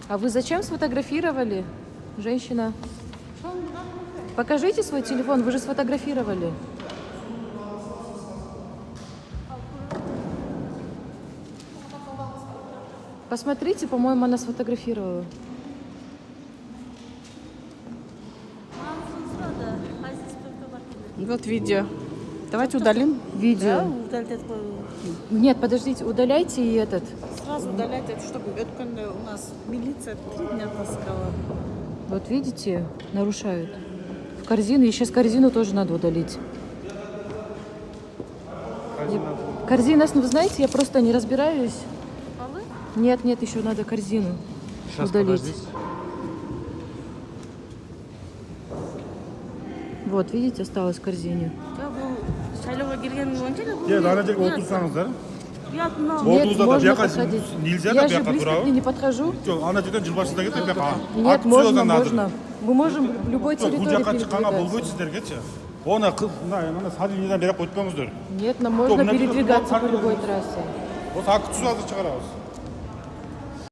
А вы зачем сфотографировали, женщина? Покажите свой телефон, вы же сфотографировали. Посмотрите, по-моему, она сфотографировала. Вот видео. Давайте удалим. Видео. Нет, подождите, удаляйте и этот. Сразу удалять, чтобы у нас милиция 3 дня таскала. Вот видите, нарушают. В корзину, и сейчас корзину тоже надо удалить. Корзина, вы знаете, я просто не разбираюсь. Нет, нет, еще надо корзину Сейчас, удалить. подождите. Вот, видите, осталось в корзине. Ана жерге отырсаңыздар. Нет, Отузда да можно бияка посадить. нельзя Я да же бияка близко к ней туурабы? не подхожу. Жок, ана жерден жылбашында кетип бияка. Нет, можно, можно. Мы можем в любой Бул территории жака чыкканга болбойт передвигаться. сиздергечи. Оны мына садильныйдан берип койтпоңуздар. Нет, нам можно передвигаться по любой трассе. Осы акытсыз азыр чыгарабыз.